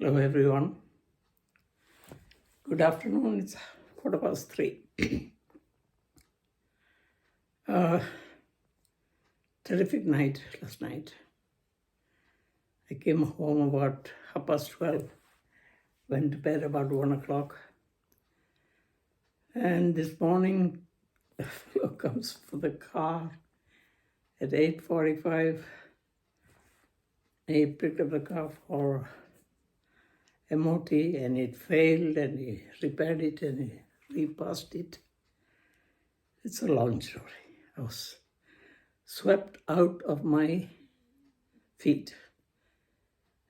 Hello, everyone. Good afternoon. It's 3:15. uh, Terrific night last night. I came home about 12:30, went to bed about 1 o'clock. And this morning, a fellow comes for the car at 8:45. He picked up the car for MOT and it failed and he repaired it and he repassed it. It's a long story. I was swept out of my feet.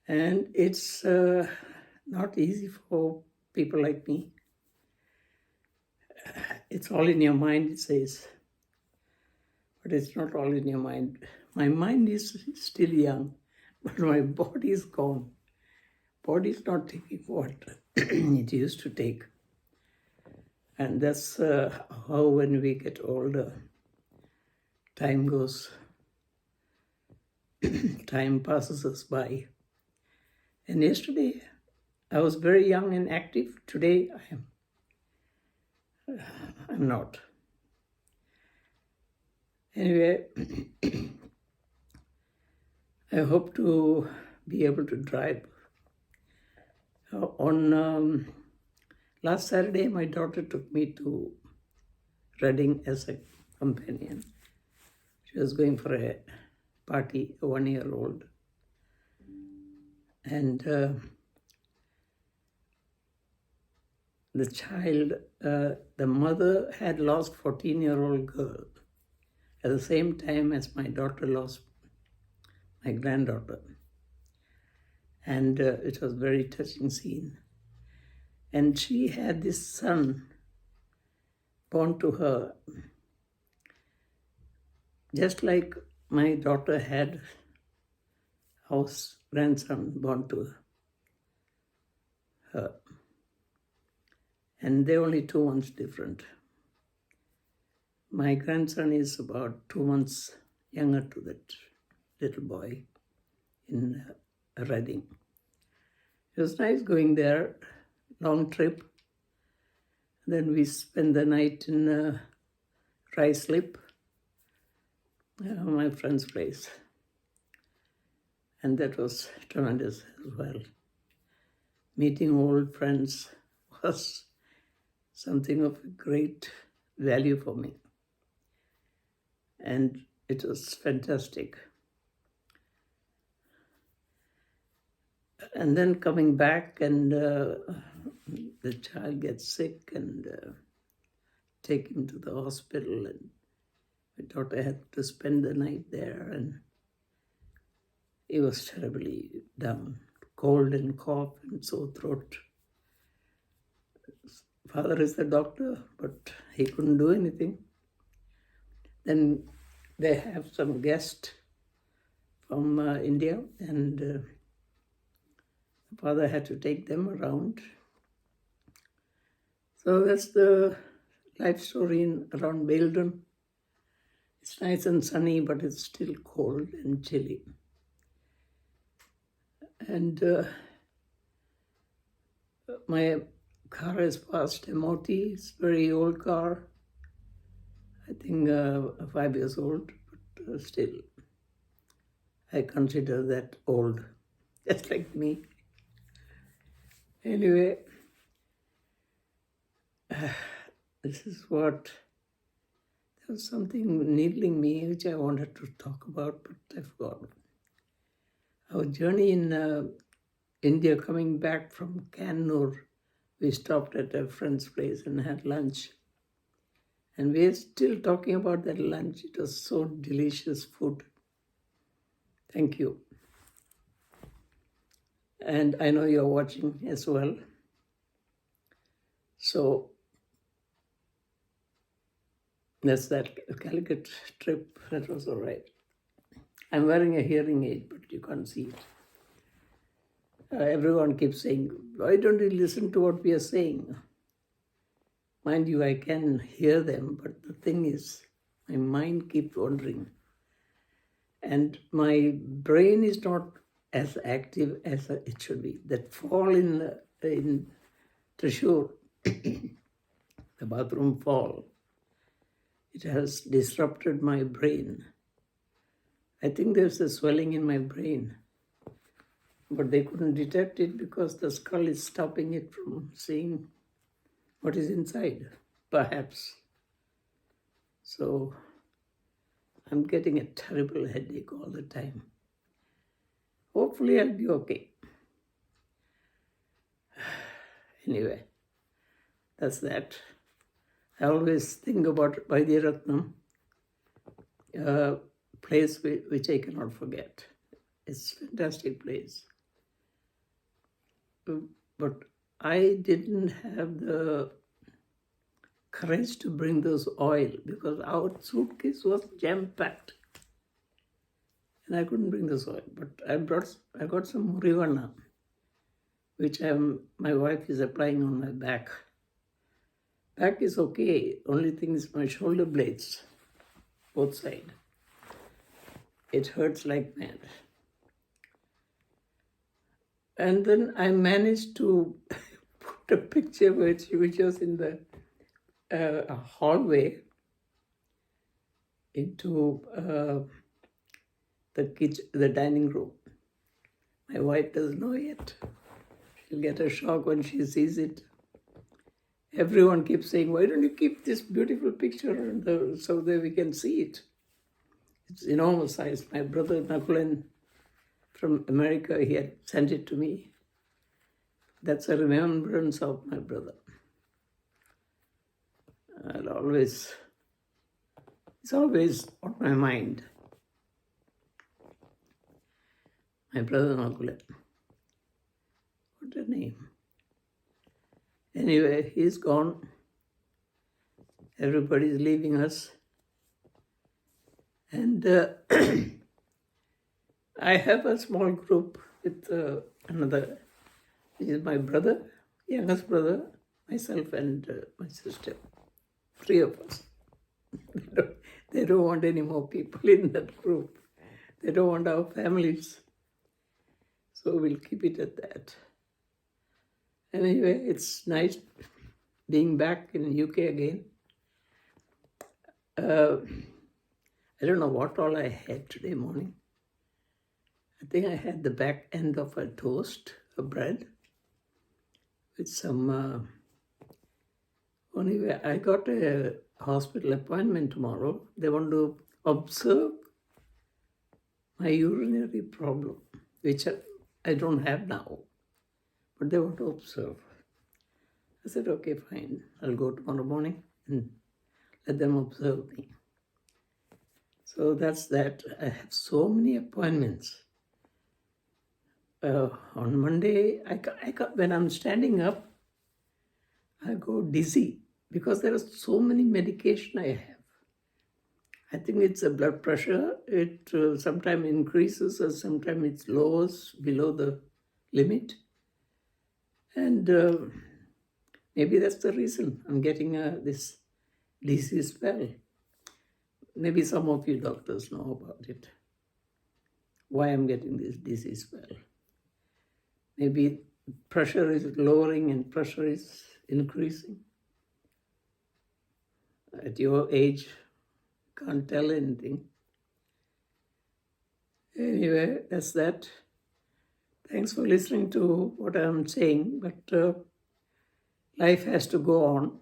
And it's not easy for people like me. It's all in your mind, it says. But it's not all in your mind. My mind is still young, but my body is gone. Body is not taking what it used to take. And that's how when we get older, time passes us by. And yesterday, I was very young and active. Today, I'm not. Anyway, I hope to be able to drive. On last Saturday, my daughter took me to Reading as a companion. She was going for a party, a 1-year-old. And the child, the mother had lost 14-year-old girl at the same time as my daughter lost my granddaughter. And it was a very touching scene. And she had this son born to her, just like my daughter had house grandson born to her. And they're only 2 months different. My grandson is about 2 months younger to that little boy in Reading. It was nice going there, long trip. Then we spent the night in Ruislip, my friend's place. And that was tremendous as well. Meeting old friends was something of great value for me. And it was fantastic. And then coming back and the child gets sick and take him to the hospital, and my daughter had to spend the night there, and he was terribly down, cold and cough and sore throat. Father is the doctor, but he couldn't do anything. Then they have some guest from India, and father had to take them around. So that's the life story around Belden. It's nice and sunny, but it's still cold and chilly. And my car has passed MOT. It's a very old car. I think 5 years old, but still, I consider that old, just like me. Anyway, this is what, there was something needling me which I wanted to talk about, but I forgot. Our journey in India, coming back from Kannur, we stopped at a friend's place and had lunch. And we're still talking about that lunch. It was so delicious food. Thank you. And I know you're watching as well. So that's that Calicut trip. That was all right. I'm wearing a hearing aid, but you can't see it. Everyone keeps saying, why don't you listen to what we are saying? Mind you, I can hear them, but the thing is, my mind keeps wandering. And my brain is not as active as it should be. That fall in Trishur, the bathroom fall, it has disrupted my brain. I think there's a swelling in my brain, but they couldn't detect it because the skull is stopping it from seeing what is inside, perhaps. So I'm getting a terrible headache all the time. Hopefully I'll be okay. Anyway, that's that. I always think about Vaidyaratnam, a place which I cannot forget. It's a fantastic place. But I didn't have the courage to bring this oil because our suitcase was jam-packed. And I couldn't bring this oil. But I got some Murivana, which my wife is applying on my back. Back is okay. Only thing is my shoulder blades, both sides. It hurts like mad. And then I managed to put a picture which was in the hallway into the kitchen, the dining room. My wife doesn't know yet. She'll get a shock when she sees it. Everyone keeps saying, why don't you keep this beautiful picture so that we can see it? It's enormous size. My brother Nakulan from America, he had sent it to me. That's a remembrance of my brother. It's always on my mind. My brother Nakulan. What a name. Anyway, he's gone. Everybody's leaving us. And I have a small group with another, which is my brother, youngest brother, myself and my sister. 3 of us. They don't want any more people in that group. They don't want our families. So we'll keep it at that. Anyway, it's nice being back in UK again. I don't know what all I had today morning. I think I had the back end of a toast, a bread, with some... Anyway, I got a hospital appointment tomorrow. They want to observe my urinary problem, which I don't have now, but they want to observe. I said, okay, fine. I'll go tomorrow morning and let them observe me. So that's that. I have so many appointments. On Monday, when I'm standing up, I go dizzy because there are so many medication I have. I think it's a blood pressure. It sometimes increases or sometimes it lowers below the limit. And maybe that's the reason I'm getting this dizzy spell. Maybe some of you doctors know about it. Why I'm getting this dizzy spell. Maybe pressure is lowering and pressure is increasing. At your age, can't tell anything. Anyway, that's that. Thanks for listening to what I'm saying, but life has to go on.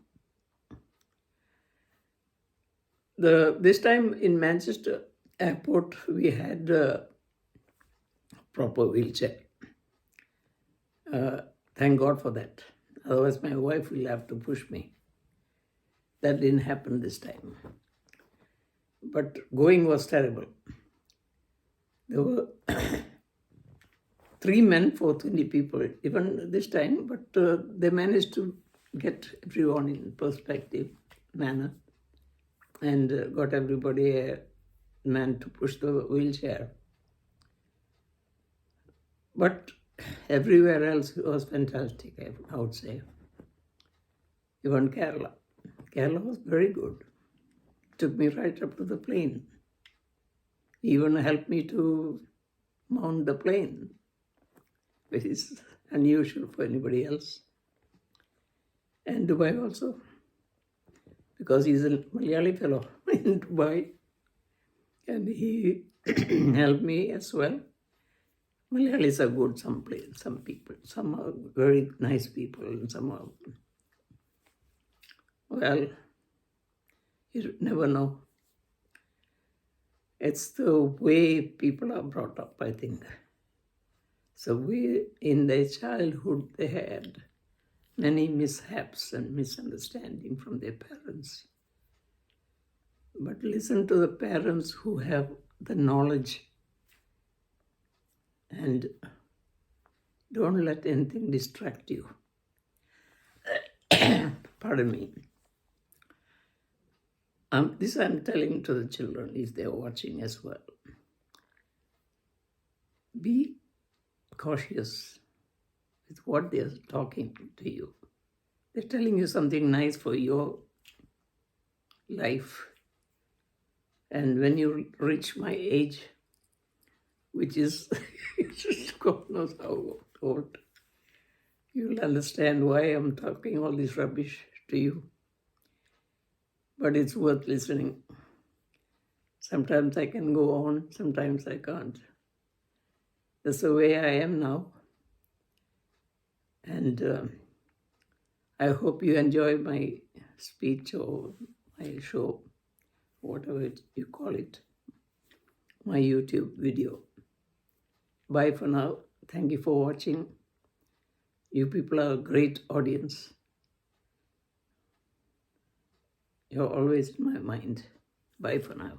This time in Manchester airport, we had a proper wheelchair. Thank God for that. Otherwise, my wife will have to push me. That didn't happen this time. But going was terrible. There were 3 men for 20 people, even this time, but they managed to get everyone in perspective manner and got everybody a man to push the wheelchair. But everywhere else was fantastic, I would say. Even Kerala. Kerala was very good. Took me right up to the plane. Even helped me to mount the plane. which is unusual for anybody else. And Dubai also, because he's a Malayali fellow in Dubai, and he helped me as well. Malayalis are good some people. Some are very nice people, and some are, well, you never know. It's the way people are brought up, I think. So in their childhood, they had many mishaps and misunderstanding from their parents. But listen to the parents who have the knowledge, and don't let anything distract you. Pardon me. This I'm telling to the children if they're watching as well. Be cautious with what they're talking to you. They're telling you something nice for your life. And when you reach my age, which is God knows how old, you'll understand why I'm talking all this rubbish to you. But it's worth listening. Sometimes I can go on, sometimes I can't. That's the way I am now. And I hope you enjoy my speech or my show, whatever you call it, my YouTube video. Bye for now. Thank you for watching. You people are a great audience. You're always in my mind. Bye for now.